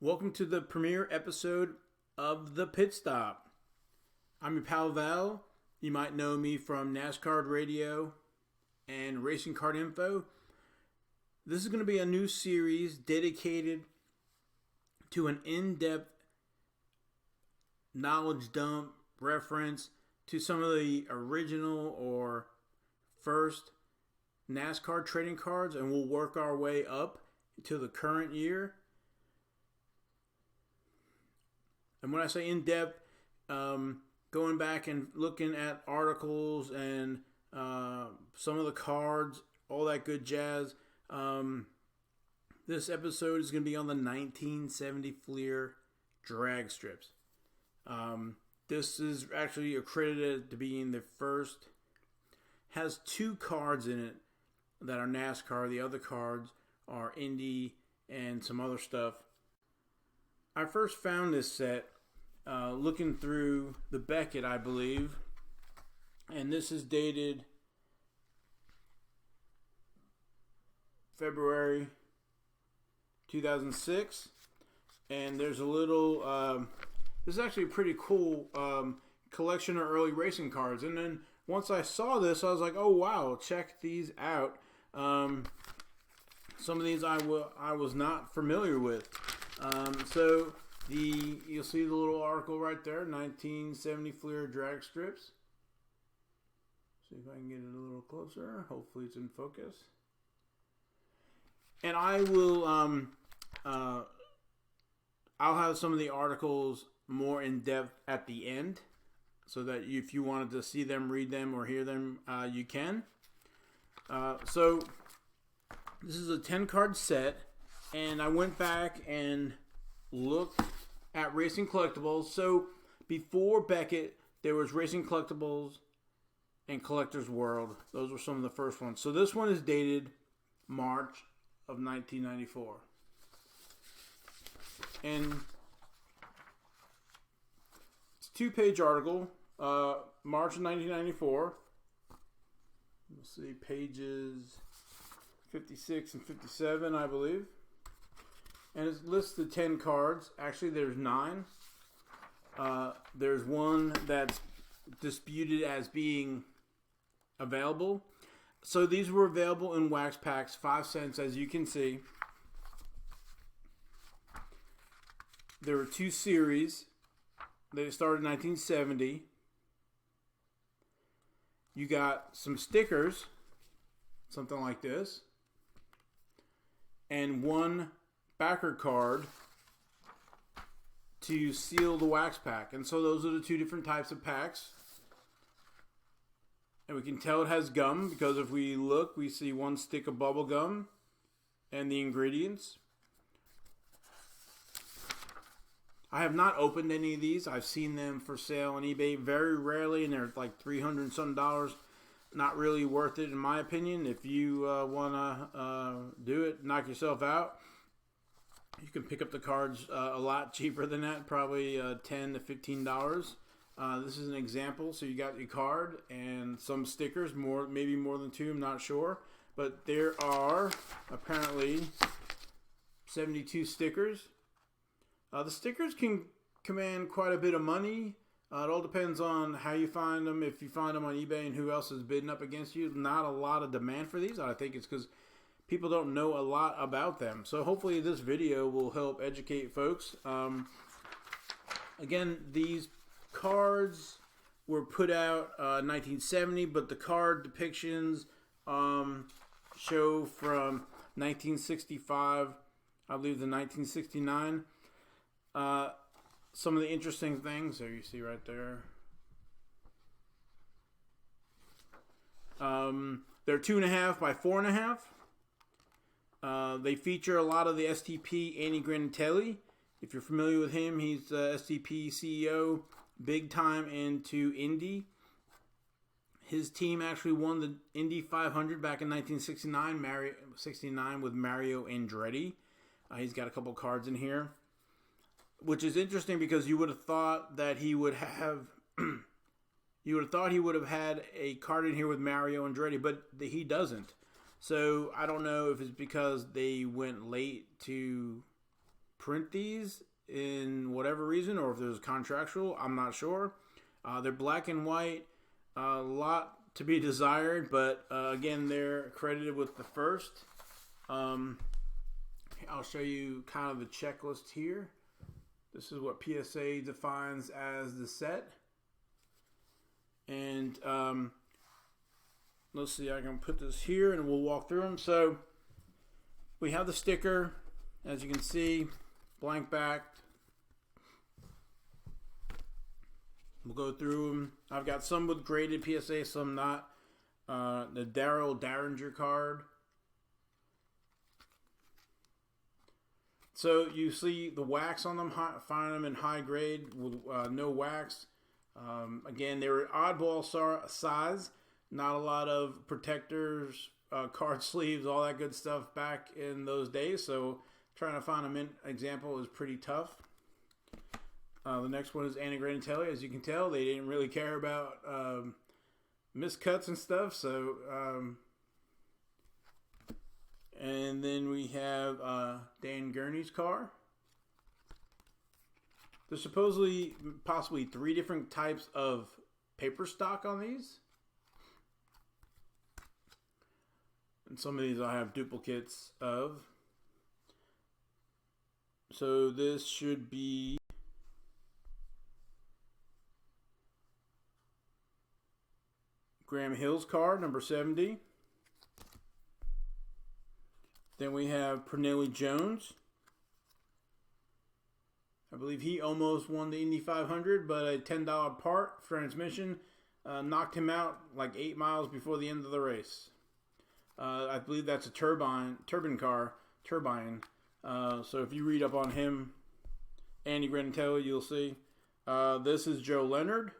Welcome to the premiere episode of the PitStop. I'm your pal Val. You might know me from NascardRadio and Racing Card Info. This is going to be a new series dedicated to an in-depth knowledge dump reference to some of the original or first NASCAR trading cards, and we'll work our way up to the current year. And when I say in-depth, going back and looking at articles and some of the cards, all that good jazz. This episode is going to be on the 1970 Fleer Dragstrips. This is actually accredited to being the first. Has two cards in it that are NASCAR. The other cards are Indy and some other stuff. I first found this set looking through the Beckett, I believe, and this is dated February 2006, and there's a little, this is actually a pretty cool collection of early racing cards, and then once I saw this, I was like, oh wow, check these out. Some of these I was not familiar with. So you'll see the little article right there, 1970 Fleer Dragstrips. See if I can get it a little closer. Hopefully it's in focus. And I will, I'll have some of the articles more in depth at the end, so that if you wanted to see them, read them, or hear them, you can. So this is a 10-card set, and I went back and looked at Racing Collectibles. So before Beckett, there was Racing Collectibles and Collector's World. Those were some of the first ones. So this one is dated March of 1994. And it's a 2-page article, March of 1994. We'll see pages 56 and 57, I believe. And it lists the 10 cards. Actually, there's 9. There's one that's disputed as being available. So these were available in wax packs, 5 cents, as you can see. There were 2 series. They started in 1970. You got some stickers, something like this, and one backer card to seal the wax pack. And so those are the 2 different types of packs. And we can tell it has gum, because if we look, we see 1 stick of bubble gum and the ingredients. I have not opened any of these. I've seen them for sale on eBay very rarely, and they're like $300 and some. Not really worth it, in my opinion. If you want to do it, knock yourself out. You can pick up the cards a lot cheaper than that, probably $10 to $15. This is an example. So you got your card and some stickers, maybe more than 2, I'm not sure. But there are apparently 72 stickers. The stickers can command quite a bit of money. It all depends on how you find them. If you find them on eBay and who else is bidding up against you. Not a lot of demand for these. I think it's because people don't know a lot about them. So hopefully this video will help educate folks. Again, these cards were put out 1970, but the card depictions show from 1965, I believe, to 1969. Some of the interesting things, there you see right there. They're 2.5 by 4.5. They feature a lot of the STP Andy Granatelli. If you're familiar with him, he's the STP CEO, big time into Indy. His team actually won the Indy 500 back in 1969 with Mario Andretti. He's got a couple cards in here, which is interesting because you would have thought that he would have had a card in here with Mario Andretti, but he doesn't. So I don't know if it's because they went late to print these in whatever reason, or if there's contractual, I'm not sure. They're black and white, a lot to be desired, but again, they're credited with the first. I'll show you kind of the checklist here. This is what PSA defines as the set. And let's see, I can put this here and we'll walk through them. So we have the sticker, as you can see, blank back. We'll go through them. I've got some with graded PSA, some not. The Darryl Derringer card. So you see the wax on them, find them in high grade with no wax. Again, they were oddball size. Not a lot of protectors, card sleeves, all that good stuff back in those days. So trying to find a mint example is pretty tough. The next one is Annie Granatelli. As you can tell, they didn't really care about miscuts and stuff. So, and then we have Dan Gurney's car. There's supposedly possibly 3 different types of paper stock on these. And some of these I have duplicates of. So this should be Graham Hill's card, number 70. Then we have Pernille Jones. I believe he almost won the Indy 500, but a $10 part transmission knocked him out like 8 miles before the end of the race. I believe that's a turbine car. So if you read up on him, Andy Granatelli, you'll see. This is Joe Leonard.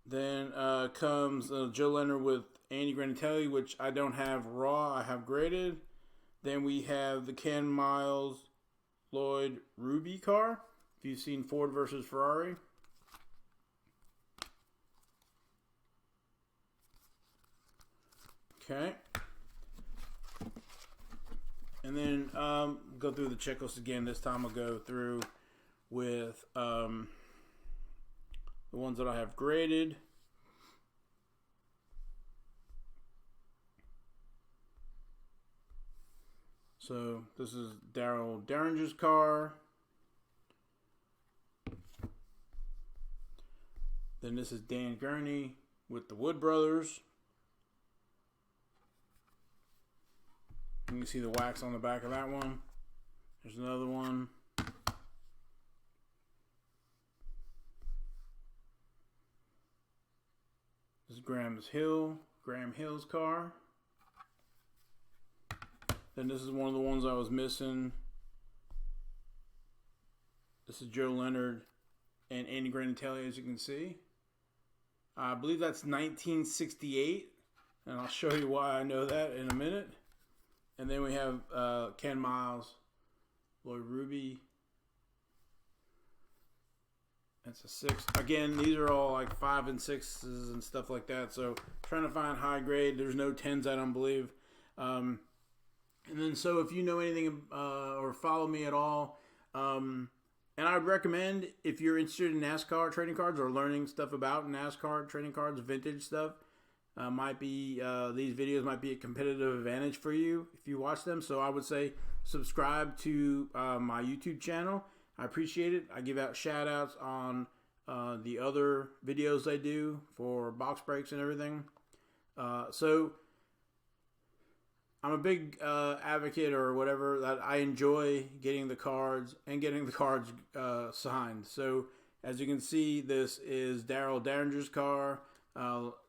Then comes Joe Leonard with Andy Granatelli, which I don't have raw, I have graded. Then we have the Ken Miles Lloyd Ruby car, if you've seen Ford versus Ferrari. Okay. And then go through the checklist again. This time I'll go through with the ones that I have graded. So this is Darryl Derringer's car. Then this is Dan Gurney with the Wood Brothers. You can see the wax on the back of that one. There's another one. This is Graham Hill's car. Then this is one of the ones I was missing. This is Joe Leonard and Andy Granatelli, as you can see. I believe that's 1968, and I'll show you why I know that in a minute. And then we have Ken Miles, Lloyd Ruby. That's a 6. Again, these are all like 5 and 6s and stuff like that. So trying to find high grade. There's no 10s, I don't believe. And then so if you know anything or follow me at all, and I would recommend if you're interested in NASCAR trading cards or learning stuff about NASCAR trading cards, vintage stuff, these videos might be a competitive advantage for you if you watch them. So I would say subscribe to my YouTube channel. I appreciate it. I give out shout outs on the other videos I do for box breaks and everything. So I'm a big advocate or whatever that I enjoy getting the cards and getting the cards signed. So as you can see, this is Darryl Derringer's car.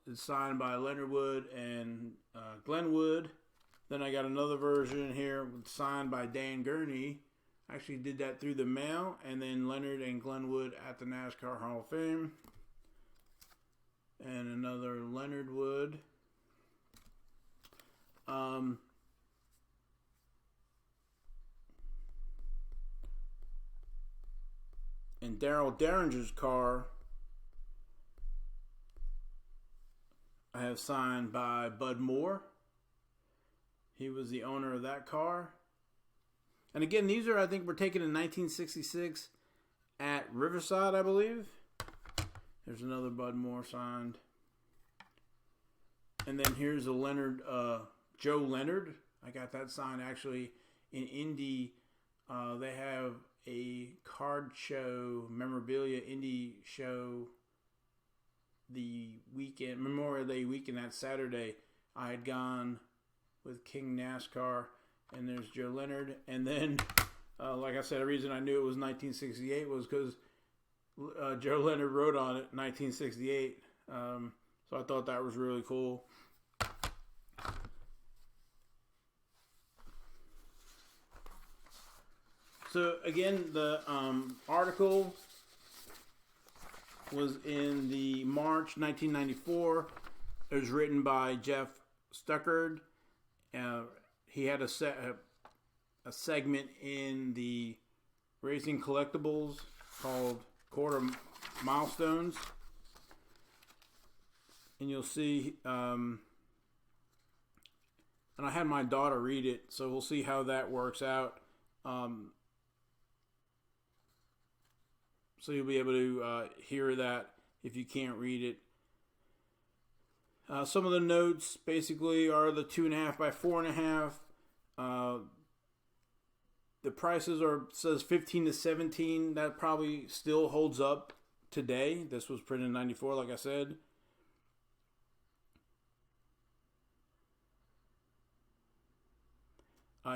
It's signed by Leonard Wood and Glenn Wood. Then I got another version here signed by Dan Gurney. I actually did that through the mail. And then Leonard and Glenn Wood at the NASCAR Hall of Fame. And another Leonard Wood. And Darryl Derringer's car I have signed by Bud Moore. He was the owner of that car. And again, these are, I think, were taken in 1966 at Riverside, I believe. There's another Bud Moore signed. And then here's a Joe Leonard. I got that signed actually in Indy. They have a card show, memorabilia Indy show the weekend, Memorial Day weekend, that Saturday. I had gone with King NASCAR, and there's Joe Leonard. And then, like I said, the reason I knew it was 1968 was because Joe Leonard wrote on it, 1968. So I thought that was really cool. So again, the article was in the March 1994. It was written by Geoff Stunkard. He had a segment in the Racing Collectibles called Quarter Milestones. And you'll see, and I had my daughter read it, so we'll see how that works out. So you'll be able to hear that if you can't read it. Some of the notes basically are the 2.5 by 4.5. The prices says 15 to 17. That probably still holds up today. This was printed in 94, like I said.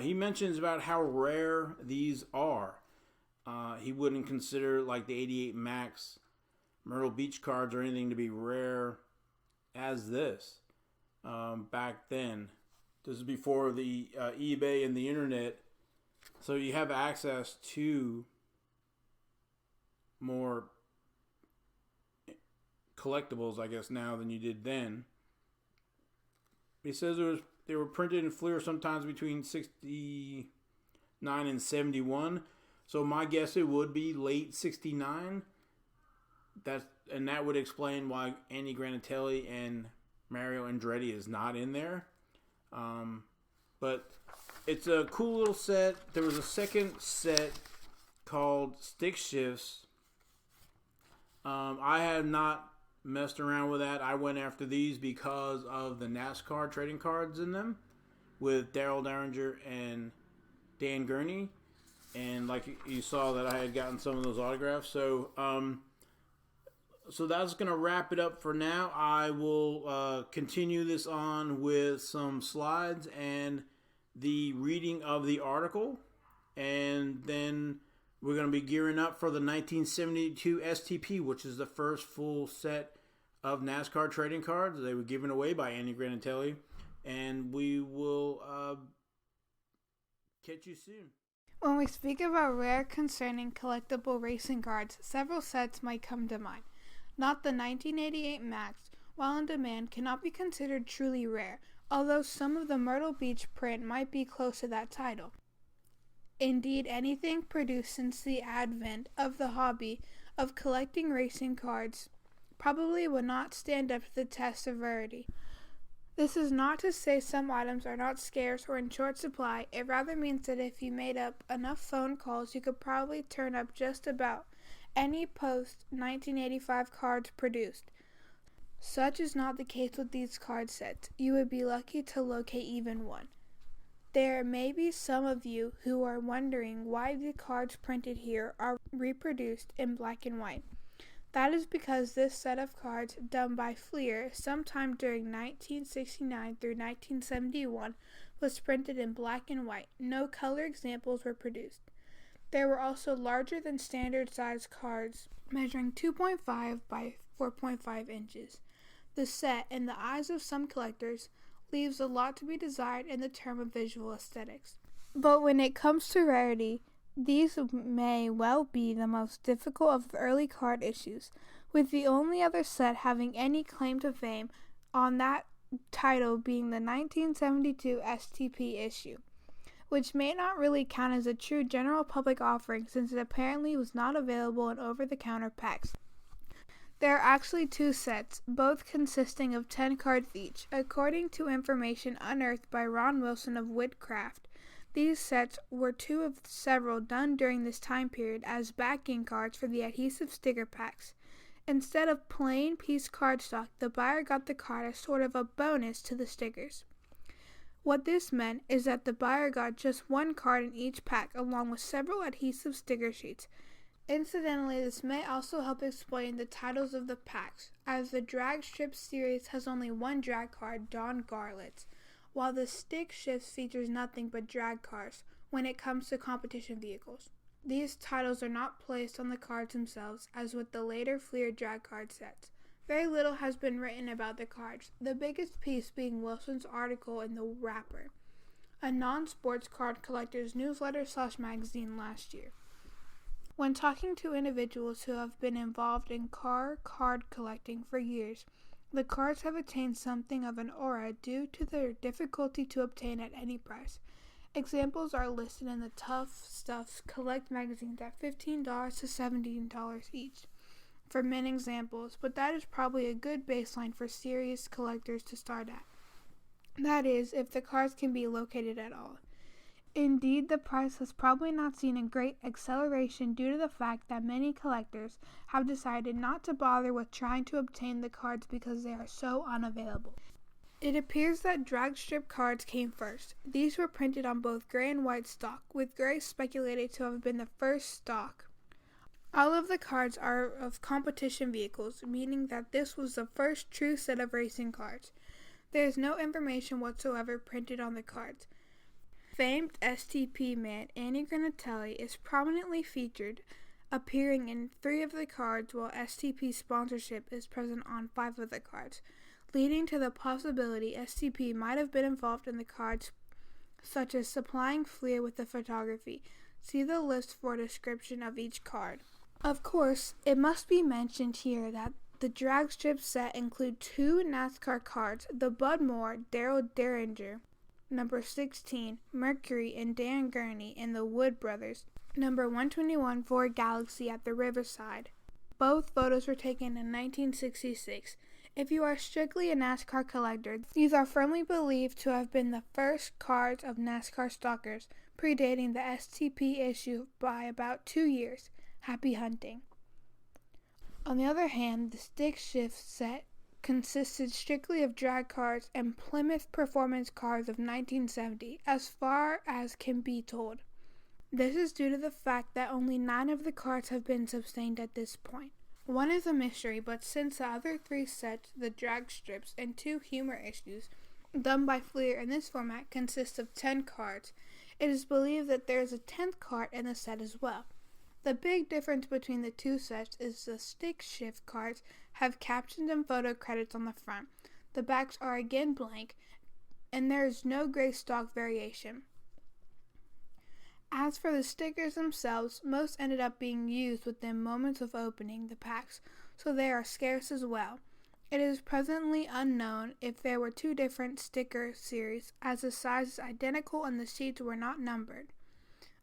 He mentions about how rare these are. He wouldn't consider like the 88 Max Myrtle Beach cards or anything to be rare as this back then. This is before the eBay and the internet. So you have access to more collectibles, I guess, now than you did then. He says they were printed in Fleer sometimes between 69 and 71. So my guess it would be late 69. That would explain why Andy Granatelli and Mario Andretti is not in there. But it's a cool little set. There was a second set called Stick Shifts. I have not messed around with that. I went after these because of the NASCAR trading cards in them with Darrell Derringer and Dan Gurney. And like you saw that I had gotten some of those autographs. So that's going to wrap it up for now. I will continue this on with some slides and the reading of the article. And then we're going to be gearing up for the 1972 STP, which is the first full set of NASCAR trading cards. They were given away by Andy Granatelli. And we will catch you soon. When we speak about rare concerning collectible racing cards, several sets might come to mind. Not the 1988 Max, while in demand, cannot be considered truly rare, although some of the Myrtle Beach print might be close to that title. Indeed, anything produced since the advent of the hobby of collecting racing cards probably would not stand up to the test of rarity. This is not to say some items are not scarce or in short supply. It rather means that if you made up enough phone calls, you could probably turn up just about any post-1985 cards produced. Such is not the case with these card sets. You would be lucky to locate even one. There may be some of you who are wondering why the cards printed here are reproduced in black and white. That is because this set of cards, done by Fleer sometime during 1969 through 1971, was printed in black and white. No color examples were produced. There were also larger than standard size cards, measuring 2.5 by 4.5 inches. The set, in the eyes of some collectors, leaves a lot to be desired in the term of visual aesthetics. But when it comes to rarity, these may well be the most difficult of the early card issues, with the only other set having any claim to fame on that title being the 1972 STP issue, which may not really count as a true general public offering since it apparently was not available in over-the-counter packs. There are actually 2 sets, both consisting of 10 cards each. According to information unearthed by Ron Wilson of Woodcraft, these sets were 2 of several done during this time period as backing cards for the adhesive sticker packs. Instead of plain piece cardstock, the buyer got the card as sort of a bonus to the stickers. What this meant is that the buyer got just 1 card in each pack along with several adhesive sticker sheets. Incidentally, this may also help explain the titles of the packs, as the Dragstrips series has only 1 drag card, Dawn Garlets, while the Stick Shifts features nothing but drag cars when it comes to competition vehicles. These titles are not placed on the cards themselves, as with the later Fleer drag card sets. Very little has been written about the cards, the biggest piece being Wilson's article in The Wrapper, a non-sports card collector's newsletter/magazine last year. When talking to individuals who have been involved in card collecting for years, the cards have attained something of an aura due to their difficulty to obtain at any price. Examples are listed in the Tough Stuff's Collect magazines at $15 to $17 each for many examples, but that is probably a good baseline for serious collectors to start at. That is, if the cards can be located at all. Indeed, the price has probably not seen a great acceleration due to the fact that many collectors have decided not to bother with trying to obtain the cards because they are so unavailable. It appears that Dragstrip cards came first. These were printed on both gray and white stock, with gray speculated to have been the first stock. All of the cards are of competition vehicles, meaning that this was the first true set of racing cards. There is no information whatsoever printed on the cards. Famed STP man Annie Granatelli is prominently featured, appearing in 3 of the cards, while STP sponsorship is present on 5 of the cards, leading to the possibility STP might have been involved in the cards, such as supplying Fleer with the photography. See the list for a description of each card. Of course, it must be mentioned here that the Dragstrip set include 2 NASCAR cards, the Bud Moore, Daryl Derringer, number 16, Mercury and Dan Gurney and the Wood Brothers, number 121 Ford Galaxy at the Riverside. Both photos were taken in 1966. If you are strictly a NASCAR collector, these are firmly believed to have been the first cards of NASCAR stalkers, predating the STP issue by about 2 years. Happy hunting. On the other hand, the Stick Shift set consisted strictly of drag cards and Plymouth Performance cards of 1970, as far as can be told. This is due to the fact that only 9 of the cards have been sustained at this point. 1 is a mystery, but since the other 3 sets, the Dragstrips and 2 humor issues, done by Fleer in this format, consist of 10 cards, it is believed that there is a 10th card in the set as well. The big difference between the 2 sets is the Stick Shift cards have captions and photo credits on the front. The backs are again blank, and there is no gray stock variation. As for the stickers themselves, most ended up being used within moments of opening the packs, so they are scarce as well. It is presently unknown if there were 2 different sticker series, as the size is identical and the sheets were not numbered.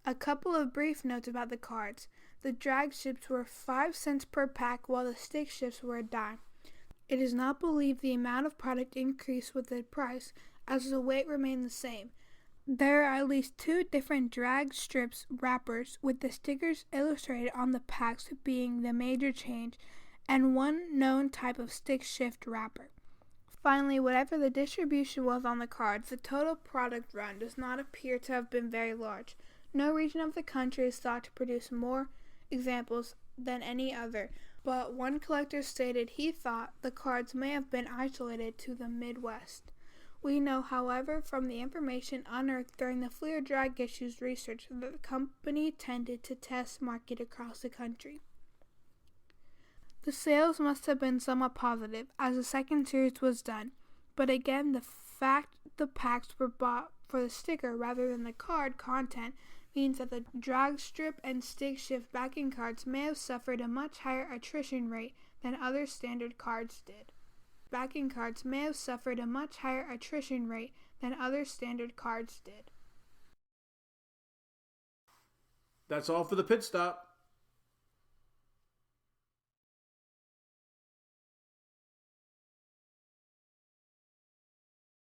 A couple of brief notes about the cards. The Dragstrips were 5 cents per pack, while the Stick Shifts were a dime. It is not believed the amount of product increased with the price, as the weight remained the same. There are at least 2 different Dragstrips wrappers, with the stickers illustrated on the packs being the major change, and 1 known type of Stick Shift wrapper. Finally, whatever the distribution was on the cards, the total product run does not appear to have been very large. No region of the country is thought to produce more examples than any other, but one collector stated he thought the cards may have been isolated to the Midwest. We know, however, from the information unearthed during the Fleer Drag Issues research that the company tended to test market across the country. The sales must have been somewhat positive, as the second series was done, but again, the fact the packs were bought for the sticker rather than the card content means that the Dragstrip and Stick Shift backing cards may have suffered a much higher attrition rate than other standard cards did. Backing cards may have suffered a much higher attrition rate than other standard cards did. That's all for the pit stop.